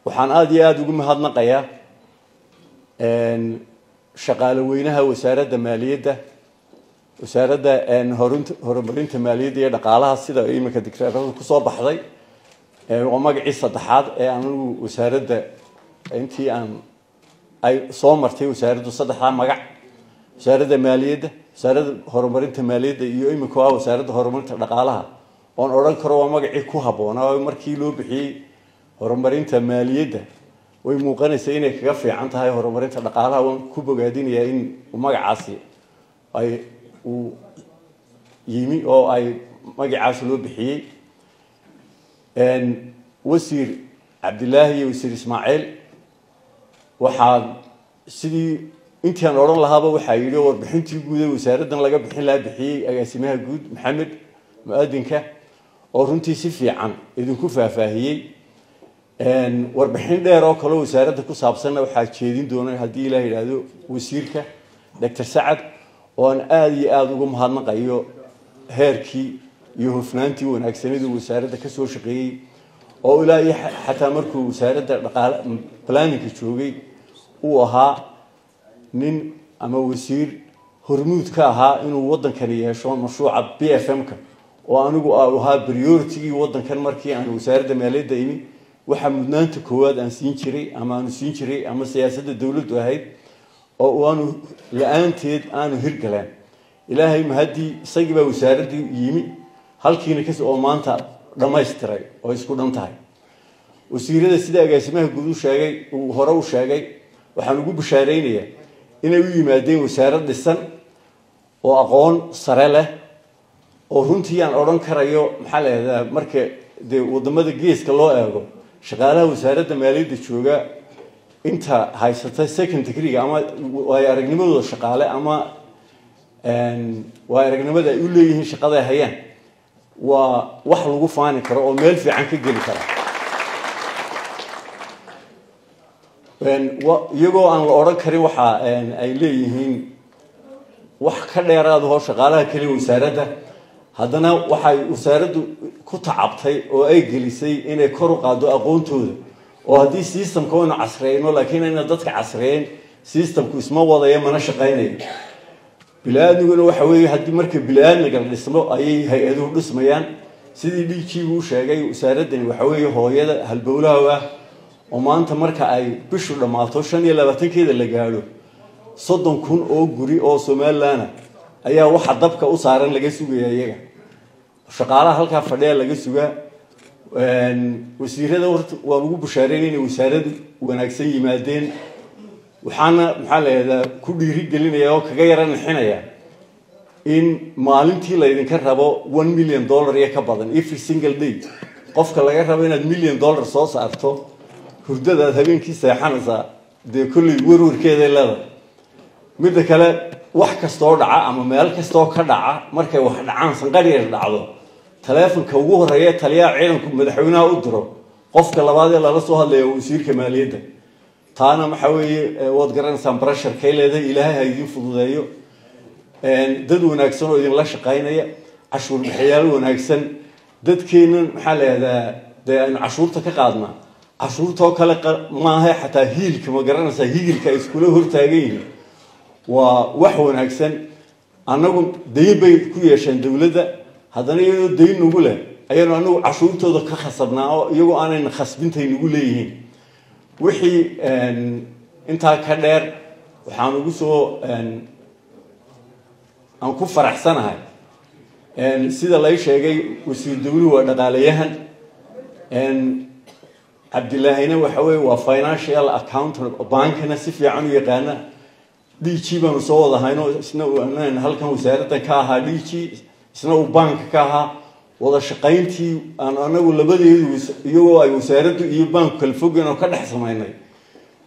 waxaan aad iyo aad ugu mahadnaqayaa shaqaale weynaha wasaaradda maaliyadda wasaaradda horumarinta maaliyadda iyo dhaqaalaha sida iminka dikreerada ku soo baxday oo magacii saddexaad ee anigu wasaaradda intii aan ay soo martay wasaaraddu saddexda magac wasaaradda maaliyadda wasaaradda horumarinta maaliyadda iyo iminka waa wasaaradda horumarinta dhaqaalaha oon odhan karo waa magacii ku habboonaa markii loo bixiyey horumarinta maaliyadda way muuqanaysaa inay kaga fiican tahay horumarinta dhaqaalaha waan ku bogaadinayaa in magacaasi ay uu yimi oo ay magacaas loo bixiyey wasiir cabdilaahi iyo wasiir ismaaciil waxaa sidii intii aan odhan lahaaba waxaa yidhi warbixintii guud ee wasaaraddan laga bixin lahaa bixiyey agaasimaha guud maxamed mu-aadinka oo runtii si fiican idinku faahfaahiyey warbixin dheer oo kale wasaaradda ku saabsanna waxaa jeedin doona haddii ilaah yidhaahdo wasiirka doctor sacad oo aan aada iyo aada uga mahadnaqayo heerkii iyo hufnaantii wanaagsaniduu wasaaradda ka soo shaqeeyey oo ilaa iyo xataa markuu wasaaradda dhaqaale planninka joogay uu ahaa nin ama wasiir hormuud ka ahaa inuu waddankani yeesho mashruuca BFM-ka oo anigu ahaa priority-gii waddankan markii aan wasaaradda maaliyadda imi waxa mudnaanta koowaad aan siin jiray ama siyaasadda dawladdu ahayd oo aanu la-aanteed aanu hirgaleen ilaahay mahadii isagii baa wasaaraddii yimi halkiina oo maanta dhammaystiray oo isku dhan tahay wasiirada sida agaasimaha guud uu hore u sheegay waxaan ugu bishaaraynayaa inay u yimaadeen wasaarad dhisan oo aqoon sare leh oo runtii aan odhan karayo maxaa la yidhahdaa marka dee waddamada geeska loo eego shaqaalaha wasaaradda maaliyadda jooga inta haysata second degree ama waayo aragnimadooda shaqaale ama waayo aragnimada ay u leeyihiin shaqada ay hayaan waa wax lagu faani karo oo meel fiican ka geli kara iyagoo aan la odhan karin waxa ay leeyihiin wax ka dheeraada oo shaqaalaha kaliya wasaaradda haddana waxay wasaaraddu ku tacabtay oo ay gelisay inay kor u qaado aqoontooda oo haddii systemka waynu casreyno laakiin ayna dadka casreyn systemku isma wadaya mana shaqaynayo bili-aadmiguna waxa weeye haddii marka bili-aadmiga la dhismo ayay hay-aduhu dhismayaan sidii dhiijiibu u sheegay wasaaraddani waxa weeye hooyada halbowlaha ah oo maanta marka ay bishu dhammaato 25-keeda la gaadho 30,000 oo guri oo Somaliland ayaa waxa dabka u saaran laga sugayaa iyaga shaqaalaha halka fadhiya laga sugaa wasiirada waa ugu bushaareeyay inay wasaaraddu wanaagsan yimaadeen waxaana maxaa la yiraahdaa ku dhiirigelinaya oo kaga yaranxinaya in maalintii la idinka rabo $1 million iyo ka badan every single day qofka laga rabo inaad $1 million soo saarto hurdada habeenkii seexanaysa dee kulli warwarkeeda leedahay mid kale wax kasta oo dhaca ama meel kasta oo ka dhaca markay wax dhacaan sanqadhiir dhacdo telefoonka ugu horeeya taliyaha ciidanku madaxweynaha u diro qofka labaad ee la soo hadlayo wasiirka maaliyadda taana waxa weeye wad garanaysan pressure ka leedahay ilaahay ha idin fududeeyo dad wanaagsan oo idin la shaqaynaya cashuur bixiyaal wanaagsan dadkeena maxaa la yiraahdaa dee aan cashuurta ka qaadna cashuurta kale ma aha xataa hiilka ma garanaysaa hiilka iskula hortaagayeen waa wax wanaagsan anagu deyn bay ku yeesheen dawladda haddana iyadoo deyn ugu leh ayaan anagu cashuurtooda ka khasabnaa oo iyagoo aanay khasbintay ugu leeyihiin wixii intaa ka dheer waxaan ugu soo aan ku faraxsanahay sida la sheegay wasiir dawladdu waa dhaqaalayahan cabdilaahina waxa weeye waa financial accountant bankana si fiican u yaqaana DG baan soo wadahayno isna halkan wasaaradda ka ahaa DG isna uu bank ka ahaa wada shaqayntii aan anagu labadeedu iyagoo ay wasaaraddu iyo bank kala fogeen oo ka dhex sameynay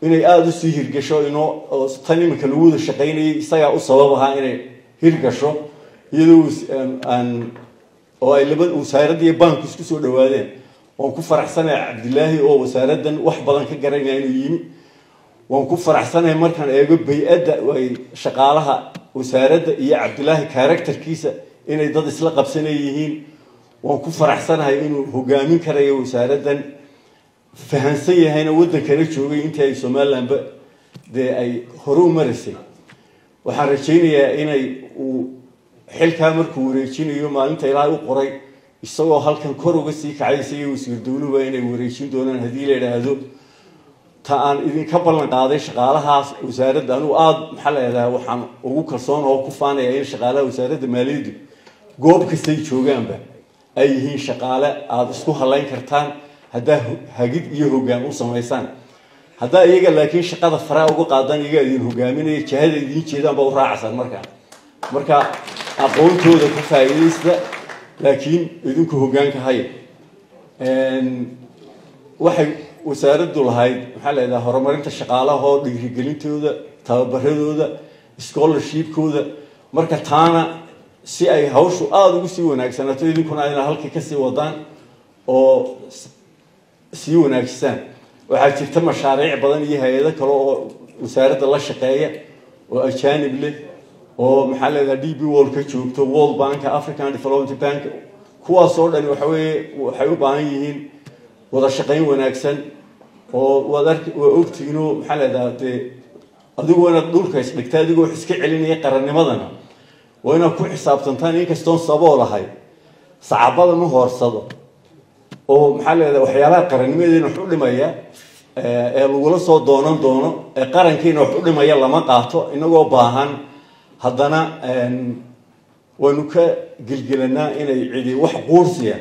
inay aad u sii hirgasho inoo tan imika lagu wada shaqaynayay isaga u sabab ahaa inay hirgasho iyadoo oo ay labada wasaaradda iyo bank isku soo dhawaadeen oo ku faraxsanahay cabdilaahi oo wasaaraddan wax badan ka garanaya inuu yimi waan ku faraxsanahay markaan eego bay'adda way shaqaalaha wasaaradda iyo cabdilaahi characterkiisa inay dad isla qabsanayeen waan ku faraxsanahay inuu hogaamin karayo wasaaraddan fahansan yahayna waddankana joogay intii ay Somaliland dee ay hore u marisay waxaan rajaynayaa inay uu xilka markuu wareejinayo maalinta Ilaahay u qoray isagoo halkan kor uga sii kacaysay wasiir dawladda inay wareejin doonaan hadii la yiraahdo ta aan idinka ballan qaaday shaqaalahaas wasaaradda anu aad maxaa la yiraahdaa waxaan ugu kalsoon oo ku faanaya in shaqaalaha wasaaradda maaliyadda goob kasta ay joogaanba ay yihiin shaqaale aad isku halayn kartaan hadaa hagid iyo hoggaan u sameeysan hadaa iyaga laakiin shaqada faraa uga qaadan iyaga idin hogaaminaya jahada idin jeedaan ba u raacsan marka aqoontooda ku faa'iideysta laakiin idinku hoggaanka hay waxay wasaaraddu lahayd maxaa la yiraahdaa horumarinta shaqaalaha oo dhiirigelintooda tababaradooda scholarship-kooda marka taana si ay hawshu aad ugu sii wanaagsanaato idinkuna ayna halkii ka sii wadaan oo sii wanaagsan waxaa jirta mashaariic badan iyo hay'ado kale oo wasaaradda la shaqeeya oo ajaanib leh oo maxaa la yiraahdaa DB World ka joogto World Bank African Development Bank kuwaas oo dhan waxay u baahan yihiin wada shaqayn wanaagsan oo wada ogtiino maxaa la yiraahdaa adiguna dhulka isdhigtaa adigoo iska celinaya qarannimadana wayna ku xisaabtantaan in kastoo saboo lahay saacabada ma hoorsado oo maxaa la yiraahdaa waxyaalaha qarannimadeena wax u dhimaya ee lagu soo doono ee qarankeena wax u dhimaya lama qaato inagoo baahan haddana waynu ka gilgilanaa inay cidi wax quursiya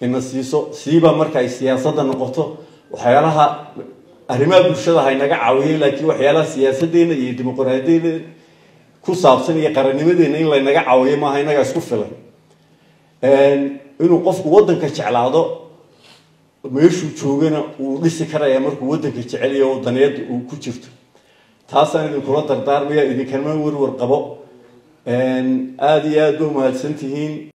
in siiso siiba marka ay siyaasadda noqoto waxyaalaha arrimaha bulshada hay naga caawiyeen laakiin waxyaalaha siyaasadeena iyo dimuqraadiyadeena ku saabsan iyo qarannimadeena in la naga caawiyo ma aha inaga isku filan inuu qofku waddanka jeclaado meeshuu joogana uu dhisi karaya markuu waddanka jecel yahay oo daneed uu ku jirto taasaan idinkula dardaarmaya idinkanma warwar qabo aad iyo aad u mahadsantihiin